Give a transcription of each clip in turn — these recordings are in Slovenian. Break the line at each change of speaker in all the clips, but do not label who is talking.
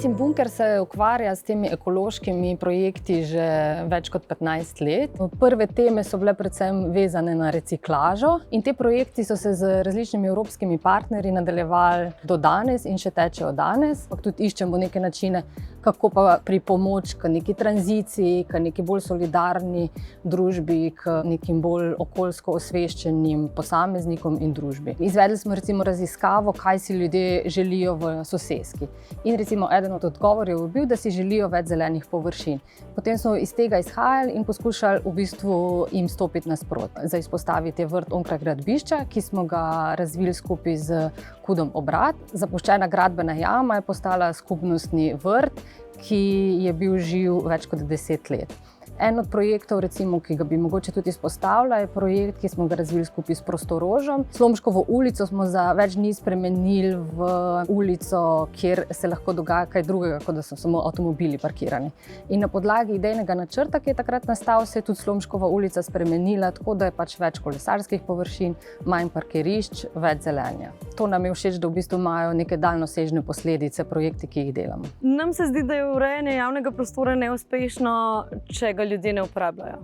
Mislim, Bunker se ukvarja s temi ekološkimi projekti že več kot 15 let. Prve teme so bile predvsem vezane na reciklažo in te projekti so se z različnimi evropskimi partnerji nadaljevali do danes in še tečejo danes. Tudi iščemo neke načine, kako pa pripomoč k neki tranziciji, k neki bolj solidarni družbi, k nekim bolj okoljsko osveščenim posameznikom in družbi. Izvedli smo recimo raziskavo, kaj si ljudje želijo v soseski. In recimo eden od odgovorov je bil, da si želijo več zelenih površin. Potem smo iz tega izhajali in poskušali v bistvu jim stopiti nasproti. Za izpostaviti je vrt onkraj gradbišča, ki smo ga razvili skupaj z Kudom Obrat. Zapuščena gradbena jama je postala skupnostni vrt, ki je bil živ več kot 10 let. En od projektov, recimo, ki ga bi mogoče tudi izpostavila, je projekt, ki smo ga razvili skupaj s Prostorožem. Slomškovo ulico smo za več dni spremenili v ulico, kjer se lahko dogaja kaj drugega, kot da so samo avtomobili parkirani. In na podlagi idejnega načrta, ki je takrat nastal, se je tudi Slomškova ulica spremenila, tako da je pač več kolesarskih površin, manj parkirišč, več zelenja. To nam je všeč, da v bistvu imajo neke daljnosežne posledice projekti, ki jih delamo.
Nam se zdi, da je urejanje javnega prostora neuspešno, če ga ljudje ne uporabljajo.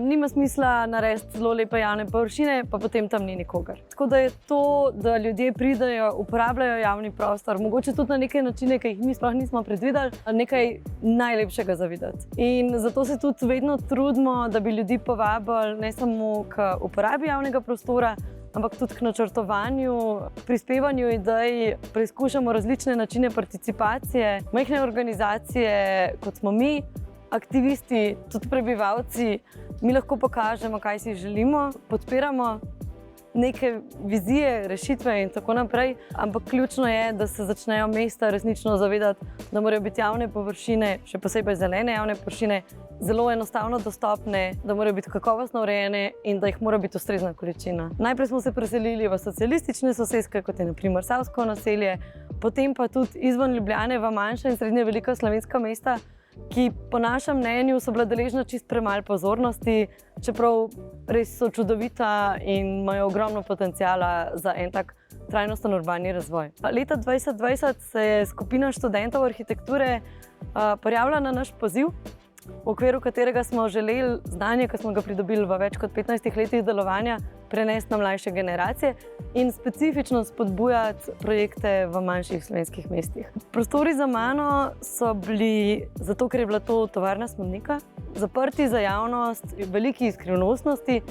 Nima smisla narediti zelo lepe javne površine, pa potem tam ni nikogar. Tako da je to, da ljudje pridejo, uporabljajo javni prostor, mogoče tudi na neke načine, ki jih mi sploh nismo predvideli, nekaj najlepšega za videti. In zato se tudi vedno trudimo, da bi ljudi povabili ne samo k uporabi javnega prostora, ampak tudi k načrtovanju, prispevanju idej, preizkušamo različne načine participacije, majhne organizacije, kot smo mi, aktivisti, tudi prebivalci, mi lahko pokažemo, kaj si želimo, podpiramo neke vizije, rešitve in tako naprej, ampak ključno je, da se začnejo mesta resnično zavedati, da morajo biti javne površine, še posebej zelene javne površine, zelo enostavno dostopne, da morajo biti kakovostno urejene in da jih mora biti ustrezna količina. Najprej smo se preselili v socialistične soseske, kot je na primer Savsko naselje, potem pa tudi izven Ljubljane v manjša in srednje velika slovenska mesta, ki po našem mnenju so bila deležna čist premalo pozornosti, čeprav res so čudovita in imajo ogromno potenciala za en tak trajnosten urbani razvoj. Leta 2020 se je skupina študentov arhitekture prijavila na naš poziv, v okviru katerega smo želeli znanje, ki smo ga pridobili v več kot 15 letih delovanja, prenesti na mlajše generacije in specifično spodbujati projekte v manjših slovenskih mestih. Prostori za mano so bili, zato ker je bila to tovarna smodnika, zaprti za javnost, veliki skrivnostnosti,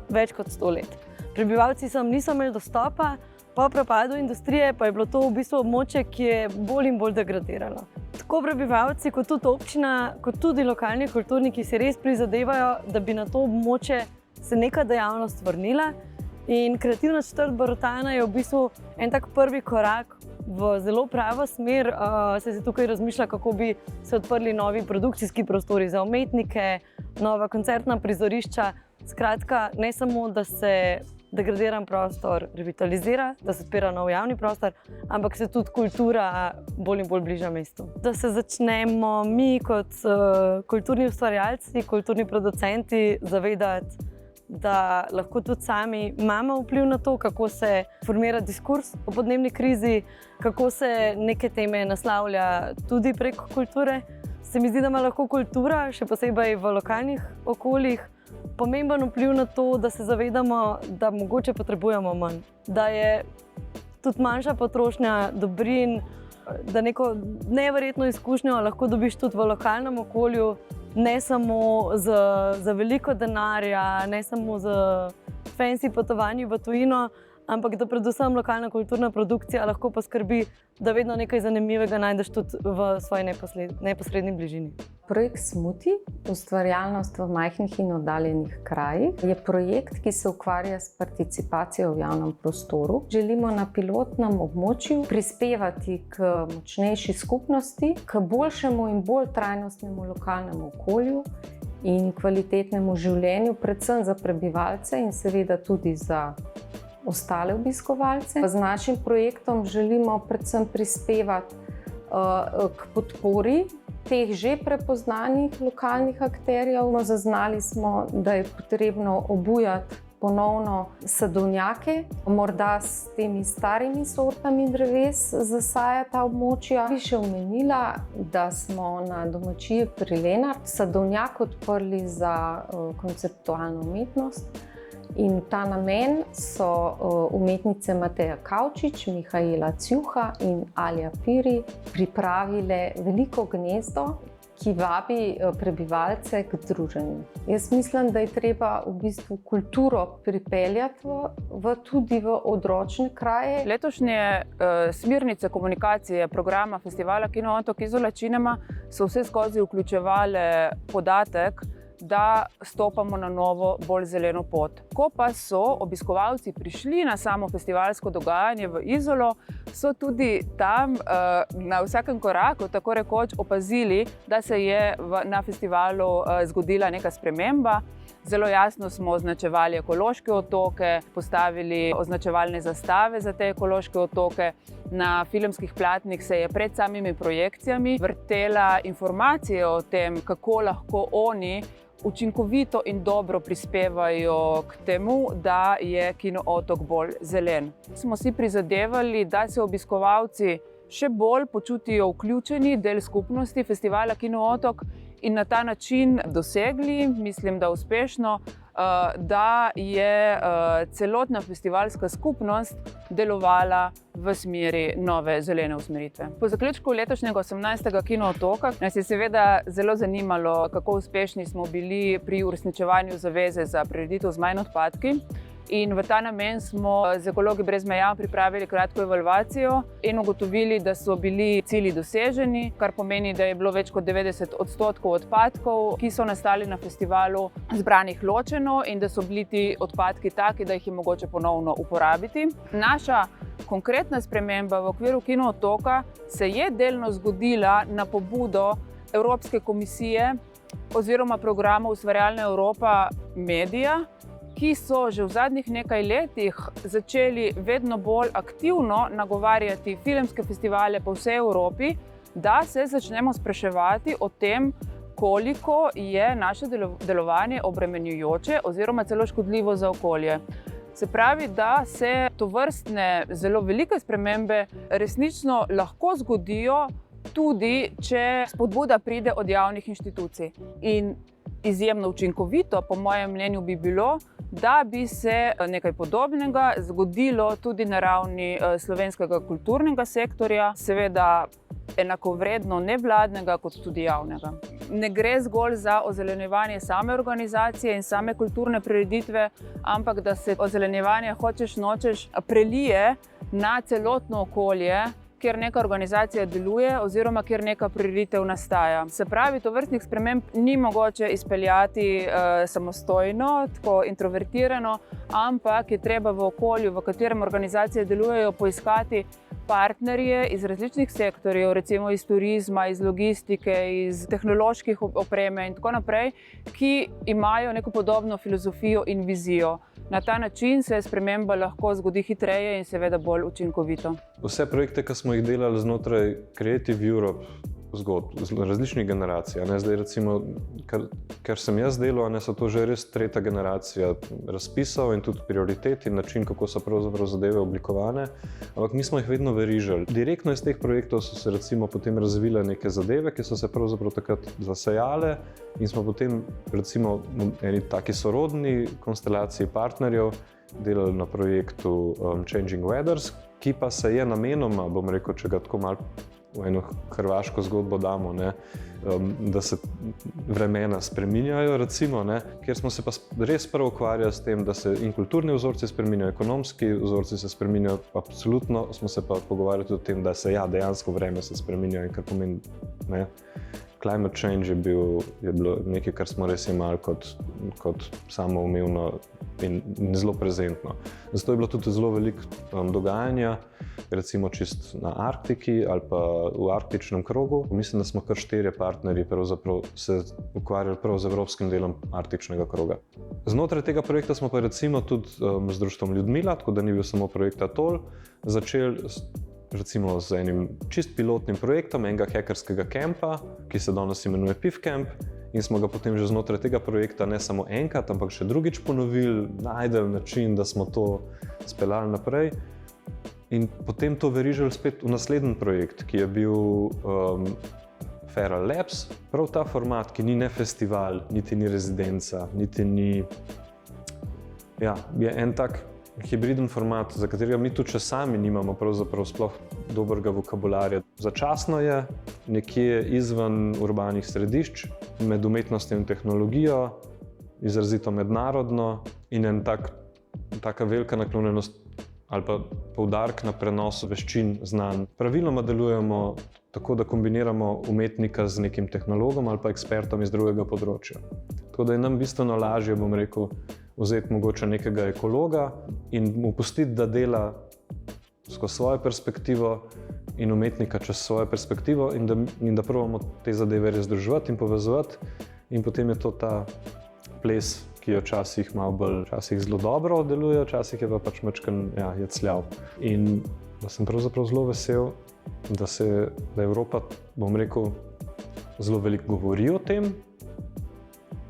več kot 100 let. Prebivalci sem niso imeli dostopa, po propadu industrije pa je bilo to v bistvu območje, ki je bolj in bolj degradiralo. Tako prebivalci, kot tudi občina, kot tudi lokalni kulturniki si res prizadevajo, da bi na to območje se neka dejavnost vrnila. In kreativna četrt Barotana je v bistvu en tak prvi korak v zelo pravo smer. Se tukaj razmišlja, kako bi se odprli novi produkcijski prostori za umetnike, nova koncertna prizorišča. Skratka, ne samo, da se degradiran prostor revitalizira, da se odpira nov javni prostor, ampak se tudi kultura bolj in bolj bliža mestu. Da se začnemo mi kot kulturni ustvarjalci, kulturni producenti zavedati, da lahko tudi sami imamo vpliv na to, kako se formira diskurs o podnebni krizi, kako se neke teme naslavlja tudi preko kulture. Se mi zdi, da ima lahko kultura, še posebej v lokalnih okoljih, pomemben vpliv na to, da se zavedamo, da mogoče potrebujemo manj. Da je tudi manjša potrošnja dobrin, da neko neverjetno izkušnjo lahko dobiš tudi v lokalnem okolju, ne samo za veliko denarja, ne samo z fancy potovanji v tujino, ampak da predvsem lokalna kulturna produkcija lahko poskrbi, da vedno nekaj zanimivega najdeš tudi v svoji neposredni bližini.
Projekt Smuti, ustvarjalnost v majhnih in oddaljenih krajih, je projekt, ki se ukvarja s participacijo v javnem prostoru. Želimo na pilotnem območju prispevati k močnejši skupnosti, k boljšemu in bolj trajnostnemu lokalnemu okolju in kvalitetnemu življenju, predvsem za prebivalce in seveda tudi za ostale obiskovalce. Z našim projektom želimo predvsem prispevati k podpori teh že prepoznanih lokalnih akterjev. Zaznali smo, da je potrebno obujati ponovno sadovnjake, morda s temi starimi sortami dreves zasaja ta območja. Bi še omenila, da smo na domačiji pri Lenart sadovnjak odprli za konceptualno umetnost. In v ta namen so umetnice Mateja Kavčič, Mihaela Cjuha in Alja Piri pripravile veliko gnezdo, ki vabi prebivalce k druženju. Jaz mislim, da je treba v bistvu kulturo pripeljati tudi v odročne kraje.
Letošnje smernice komunikacije programa festivala Kino Otok Izola Cinema so vse skozi vključevale podatek, da stopamo na novo, bolj zeleno pot. Ko pa so obiskovalci prišli na samo festivalsko dogajanje v Izolo, so tudi tam na vsakem koraku tako rekoč opazili, da se je na festivalu zgodila neka sprememba. Zelo jasno smo označevali ekološke otoke, postavili označevalne zastave za te ekološke otoke. Na filmskih platnih se je pred samimi projekcijami vrtela informacije o tem, kako lahko oni učinkovito in dobro prispevajo k temu, da je Kino Otok bolj zelen. Smo si prizadevali, da se obiskovalci še bolj počutijo vključeni del skupnosti festivala Kino Otok in na ta način dosegli, mislim, da uspešno, da je celotna festivalska skupnost delovala v smeri nove zelene usmeritve. Po zaključku letošnjega 18. Kino Otoka nas je seveda zelo zanimalo, kako uspešni smo bili pri uresničevanju zaveze za prireditev z manj odpadki. In v ta namen smo z Ekologi brez meja pripravili kratko evalvacijo in ugotovili, da so bili cilji doseženi, kar pomeni, da je bilo več kot 90% odpadkov, ki so nastali na festivalu, zbranih ločeno in da so bili ti odpadki taki, da jih je mogoče ponovno uporabiti. Naša konkretna sprememba v okviru Kino Otoka se je delno zgodila na pobudo Evropske komisije oziroma programa Ustvarjalna Evropa Medija, ki so že v zadnjih nekaj letih začeli vedno bolj aktivno nagovarjati filmske festivale po vsej Evropi, da se začnemo spraševati o tem, koliko je naše delovanje obremenjujoče oziroma celo škodljivo za okolje. Se pravi, da se tovrstne zelo velike spremembe resnično lahko zgodijo tudi, če spodbuda pride od javnih inštitucij. In izjemno učinkovito, po mojem mnenju, bi bilo, da bi se nekaj podobnega zgodilo tudi na ravni slovenskega kulturnega sektorja, seveda enakovredno nevladnega kot tudi javnega. Ne gre zgolj za ozelenjevanje same organizacije in same kulturne prireditve, ampak da se ozelenjevanje hočeš nočeš prelije na celotno okolje, kjer neka organizacija deluje oziroma kjer neka prireditev nastaja. Se pravi, tovrstnih sprememb ni mogoče izpeljati samostojno, tako introvertirano, ampak je treba v okolju, v katerem organizacije delujejo, poiskati partnerje iz različnih sektorjev, recimo iz turizma, iz logistike, iz tehnoloških opreme in tako naprej, ki imajo neko podobno filozofijo in vizijo. Na ta način se sprememba lahko zgodi hitreje in seveda bolj učinkovito.
Vse projekte, ki smo jih delali znotraj Creative Europe zgodb, različnih generacij, zdaj recimo, ker sem jaz delal, so to že res tretja generacija razpisov in tudi prioritet in način, kako so pravzaprav zadeve oblikovane, ampak mi smo jih vedno verižali. Direktno iz teh projektov so se recimo potem razvile neke zadeve, ki so se pravzaprav takrat zasajale in smo potem recimo v eni taki sorodni konstelaciji partnerjev delali na projektu Changing Weathers, ki pa se je namenoma, bom rekel, če ga tako malo v eno hrvaško zgodbo damo, da se vremena spreminjajo, recimo, kjer smo se pa res prvo ukvarjali s tem, da se in kulturni vzorci spreminjajo, ekonomski vzorci se spreminjajo, absolutno smo se pa pogovarjali o tem, da se dejansko vreme se spreminja in kar pomeni, climate change je bilo nekaj, kar smo res imeli kot samoumevno in zelo prezentno. Zato je bilo tudi zelo veliko dogajanja, recimo čist na Arktiki ali pa v arktičnem krogu. Mislim, da smo kar 4 partnerji pravzaprav se ukvarjali prav z evropskim delom arktičnega kroga. Znotraj tega projekta smo pa recimo tudi z društvom Ljudmila, tako da ni bil samo projekt Atol, začeli recimo z enim čist pilotnim projektom enega hekerskega kempa, ki se danes imenuje PIF Camp in smo ga potem že znotraj tega projekta ne samo enkrat, ampak še drugič ponovili, najdeli način, da smo to speljali naprej. In potem to verižili spet v naslednji projekt, ki je bil Feral Labs, prav ta format, ki ni ne festival, niti ni rezidenca, niti ni. Ja, je en tak hibriden format, za katerega mi tudi še sami nimamo pravzaprav sploh dobrega vokabularja. Začasno je nekje izven urbanih središč, med umetnostjo in tehnologijo, izrazito mednarodno in en taka velika naklonjenost ali pa poudarek na prenos veščin, znanj. Praviloma delujemo tako, da kombiniramo umetnika z nekim tehnologom ali pa ekspertom iz drugega področja. Tako da je nam bistveno lažje, bom rekel, vzeti mogoče nekega ekologa in mu pustiti, da dela skozi svojo perspektivo in umetnika čez svojo perspektivo in da probamo te zadeve res združevati in povezovati. In potem je to ta ples, ki je včasih malo bolj, včasih zelo dobro deluje, včasih je pa pač majčkeno, ja, jecljav. In da sem pravzaprav zelo vesel, da Evropa, bom rekel, zelo veliko govori o tem,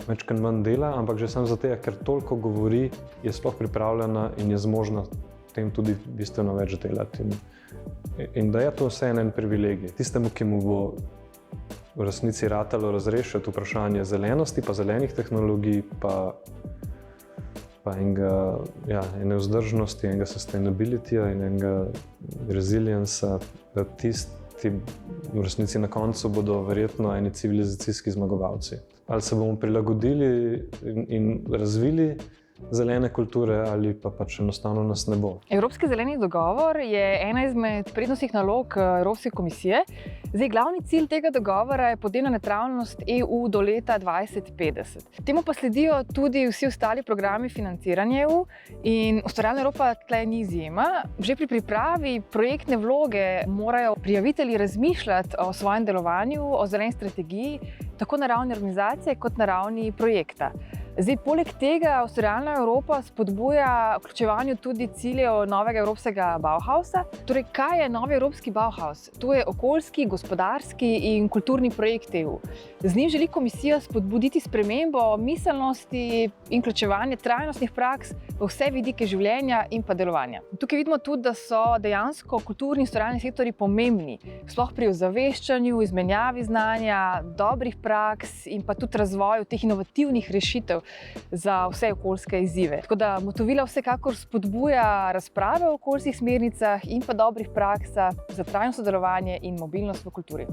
majčkeno manj dela, ampak že samo zato, ker toliko govori, je sploh pripravljena in je zmožna tem tudi bistveno več delati. In da je to vseeno en privilegij. Tistemu, ki mu bo v resnici ratalo razrešiti vprašanje zelenosti, pa zelenih tehnologij, pa ene vzdržnosti, enega sustainabilityja in enega resilienca, da tisti v resnici na koncu bodo verjetno eni civilizacijski zmagovalci. Ali se bomo prilagodili in razvili zelene kulture ali pa pač enostavno nas ne bo.
Evropski zeleni dogovor je ena izmed prednostnih nalog Evropske komisije. Zdaj, glavni cilj tega dogovora je podnebna nevtralnost EU do leta 2050. Temu pa sledijo tudi vsi ostali programi financiranja EU in Ustvarjalna Evropa tle ni izjema. Že pri pripravi projektne vloge morajo prijavitelji razmišljati o svojem delovanju, o zeleni strategiji, tako na ravni organizacije kot na ravni projekta. Zdaj, poleg tega Ustvarjalna Evropa spodbuja vključevanju tudi ciljev novega evropskega Bauhausa. Torej, kaj je novi evropski Bauhaus? To je okoljski, gospodarski in kulturni projekt EU. Z njim želi komisija spodbuditi spremembo miselnosti in vključevanje trajnostnih praks v vse vidike življenja in pa delovanja. Tukaj vidimo tudi, da so dejansko kulturni in ustvarjalni sektorji pomembni, sploh pri ozaveščanju, izmenjavi znanja, dobrih praks in pa tudi razvoju teh inovativnih rešitev za vse okoljske izzive. Tako da Motovila vsekakor spodbuja razprave o okoljskih smernicah in pa dobrih praksah za trajno sodelovanje in mobilnost v kulturi.